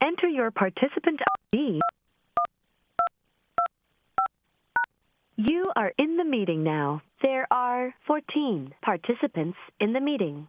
enter your participant ID. You are in the meeting now. There are 14 participants in the meeting.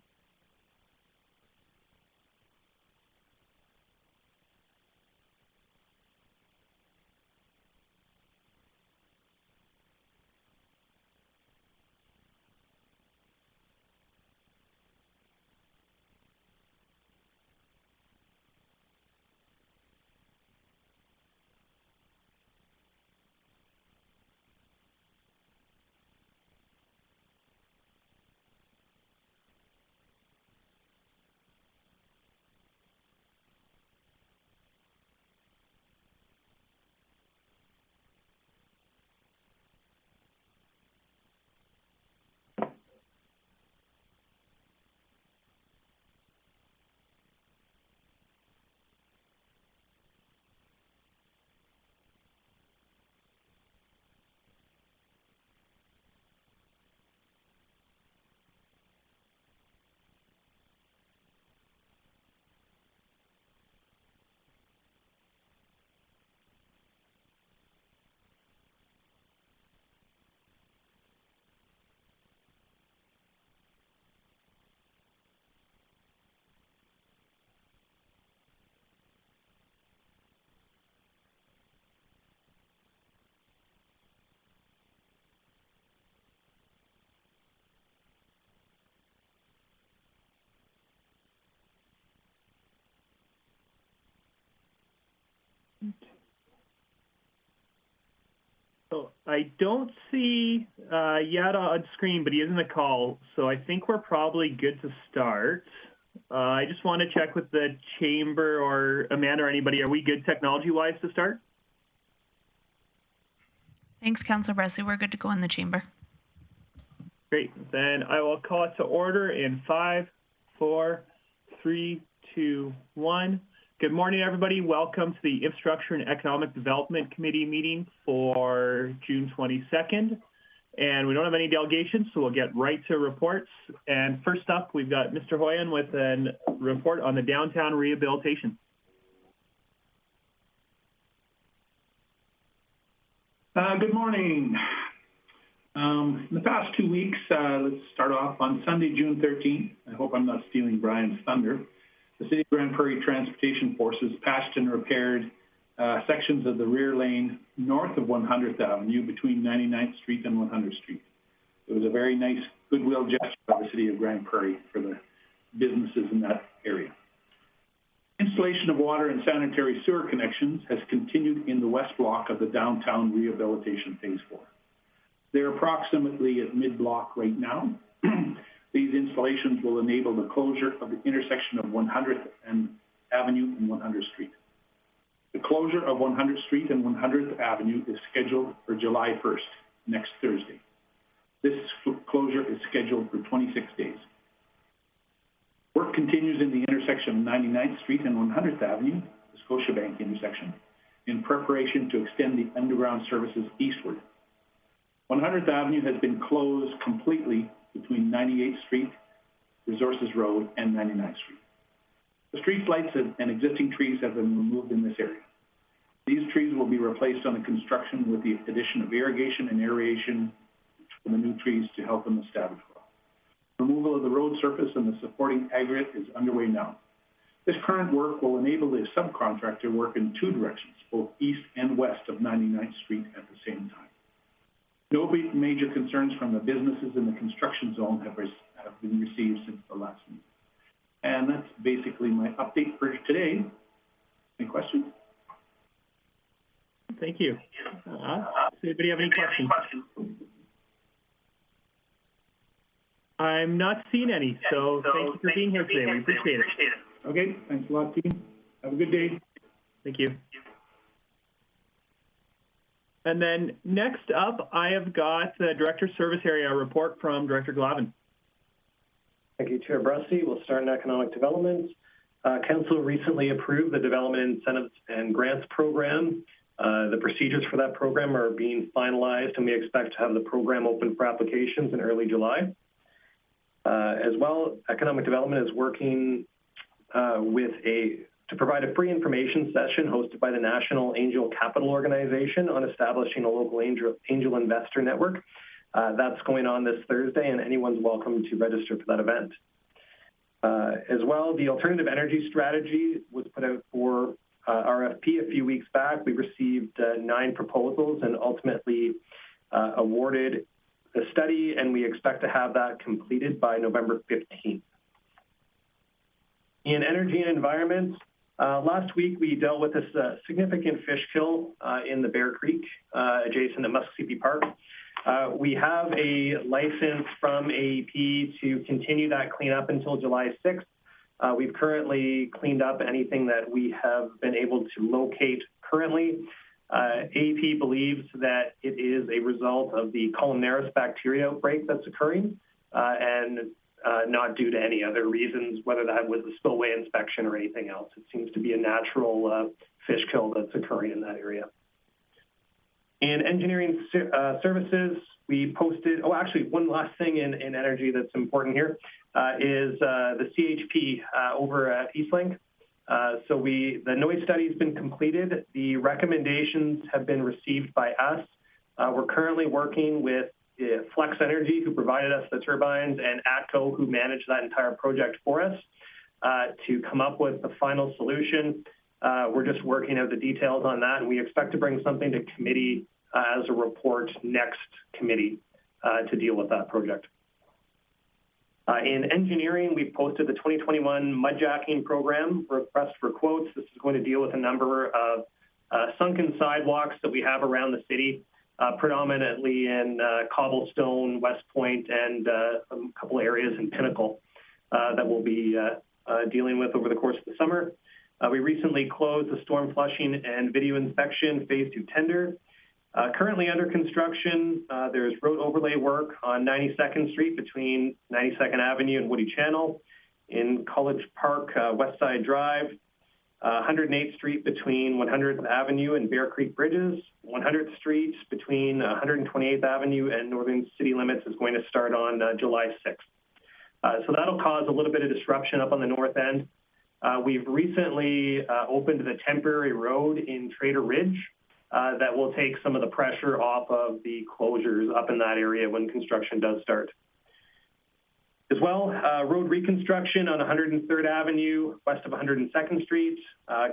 So I don't see Yada on screen, but he is in the call. So I think we're probably good to start. I just want to check with the chamber or Amanda or anybody. Are we good technology-wise to start? Thanks, Councillor Bresley. We're good to go in the chamber. Great. Then I will call it to order in 5, 4, 3, 2, 1. Good morning, everybody. Welcome to the Infrastructure and Economic Development Committee meeting for June 22nd. And we don't have any delegations, so we'll get right to reports. And first up, we've got Mr. Hoyen with a report on the downtown rehabilitation. Good morning. In the past 2 weeks, let's start off on Sunday, June 13th. I hope I'm not stealing Brian's thunder. The City of Grande Prairie Transportation Forces patched and repaired sections of the rear lane north of 100th Avenue between 99th Street and 100th Street. It was a very nice goodwill gesture by the City of Grande Prairie for the businesses in that area. Installation of water and sanitary sewer connections has continued in the west block of the downtown rehabilitation phase 4. They're approximately at mid-block right now. These installations will enable the closure of the intersection of 100th Avenue and 100th Street. The closure of 100th Street and 100th Avenue is scheduled for July 1st, next Thursday. This closure is scheduled for 26 days. Work continues in the intersection of 99th Street and 100th Avenue, the Scotiabank intersection, in preparation to extend the underground services eastward. 100th Avenue has been closed completely between 98th Street, Resources Road, and 99th Street. The street lights and existing trees have been removed in this area. These trees will be replaced on the construction with the addition of irrigation and aeration for the new trees to help them establish well. Removal of the road surface and the supporting aggregate is underway now. This current work will enable the subcontractor work in 2 directions, both east and west of 99th Street at the same time. No major concerns from the businesses in the construction zone have been received since the last meeting. And that's basically my update for today. Any questions? Thank you. Does anybody have any questions? I'm not seeing any, so thank you for being here today. We appreciate it. Okay, thanks a lot, team. Have a good day. Thank you. And then next up, I have got the Director Service Area report from Director Glavin. Thank you, Chair Brusty. We'll start in economic development. Council recently approved the Development Incentives and Grants Program. The procedures for that program are being finalized, and we expect to have the program open for applications in early July. As well, economic development is working with a to provide a free information session hosted by the National Angel Capital Organization on establishing a local angel investor network. That's going on this Thursday, and anyone's welcome to register for that event. As well, the alternative energy strategy was put out for RFP a few weeks back. We received 9 proposals and ultimately awarded the study, and we expect to have that completed by November 15th. In energy and environment, last week we dealt with this significant fish kill in the Bear Creek adjacent to Muskogee Park. We have a license from AEP to continue that cleanup until July 6th. We've currently cleaned up anything that we have been able to locate currently. AEP believes that it is a result of the columnaris bacteria outbreak that's occurring and not due to any other reasons, whether that was a spillway inspection or anything else. It seems to be a natural fish kill that's occurring in that area. In engineering services, we posted, actually one last thing in energy that's important here is the CHP over at Eastlink. So the noise study has been completed. The recommendations have been received by us. We're currently working with Flex Energy, who provided us the turbines, and ATCO, who managed that entire project for us, to come up with the final solution. We're just working out the details on that, and we expect to bring something to committee as a report next committee to deal with that project. In engineering, we posted the 2021 mudjacking program request for quotes. This is going to deal with a number of sunken sidewalks that we have around the city, predominantly in Cobblestone, West Point, and a couple areas in Pinnacle that we'll be dealing with over the course of the summer. We recently closed the storm flushing and video inspection phase 2 tender. Currently under construction, there's road overlay work on 92nd Street between 92nd Avenue and Woody Channel, in College Park, West Side Drive, 108th Street between 100th Avenue and Bear Creek Bridges, 100th Street between 128th Avenue and Northern City Limits is going to start on July 6th. So that'll cause a little bit of disruption up on the north end. We've recently opened the temporary road in Trader Ridge that will take some of the pressure off of the closures up in that area when construction does start. As well, road reconstruction on 103rd Avenue, west of 102nd Street,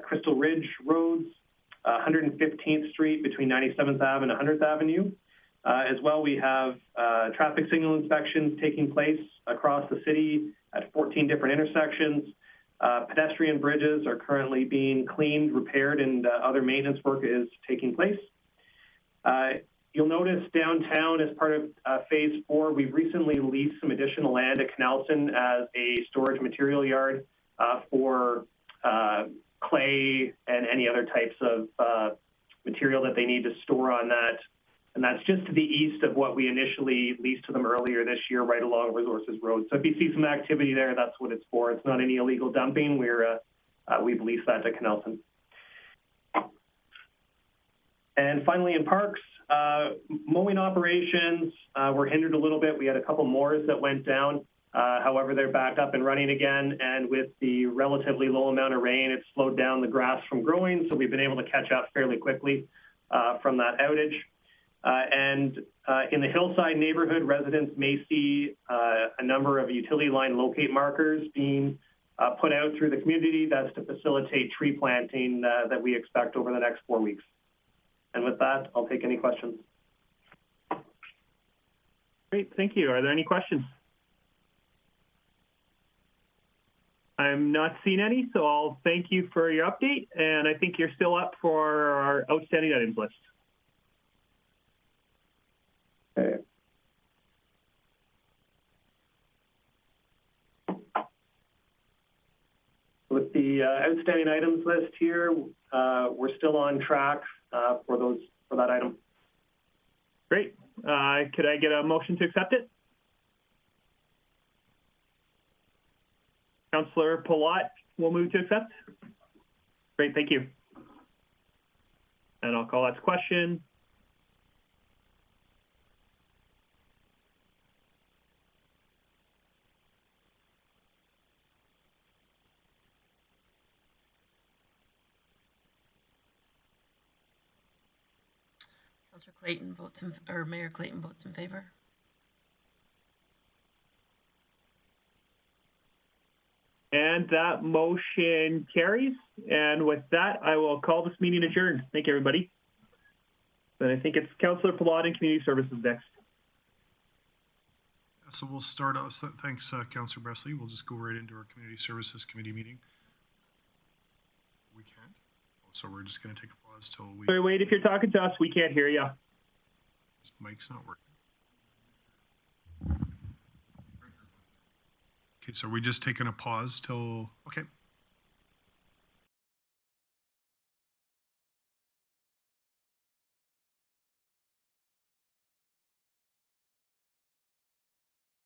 Crystal Ridge roads, 115th Street between 97th Ave and 100th Avenue. As well, we have traffic signal inspections taking place across the city at 14 different intersections. Pedestrian bridges are currently being cleaned, repaired, and other maintenance work is taking place. You'll notice downtown as part of phase 4, we've recently leased some additional land at Canalson as a storage material yard for clay and any other types of material that they need to store on that. And that's just to the east of what we initially leased to them earlier this year, right along Resources Road. So if you see some activity there, that's what it's for. It's not any illegal dumping. We've leased that to Canalson. And finally, in parks, mowing operations were hindered a little bit. We had a couple moors that went down. However, they're back up and running again. And with the relatively low amount of rain, it slowed down the grass from growing. So we've been able to catch up fairly quickly from that outage. And in the Hillside neighborhood, residents may see a number of utility line locate markers being put out through the community. That's to facilitate tree planting that we expect over the next 4 weeks. And with that, I'll take any questions. Great, thank you. Are there any questions? I'm not seeing any, so I'll thank you for your update. And I think you're still up for our outstanding items list. Okay. With the outstanding items list here, we're still on track for that item. Great. Could I get a motion to accept it? Councillor Palat will move to accept. Great, thank you. And I'll call that to question. Councillor Clayton votes in, or Mayor Clayton votes in favor. And that motion carries. And with that, I will call this meeting adjourned. Thank you, everybody. Then I think it's Councillor Palat and Community Services next. So we'll start out. So thanks, Councillor Bresley. We'll just go right into our Community Services Committee meeting. We can't. Oh, so we're just going to take a pause till we. Sorry, wait. If you're talking to us, we can't hear you. This mic's not working. Okay, so we're just taking a pause till. Okay.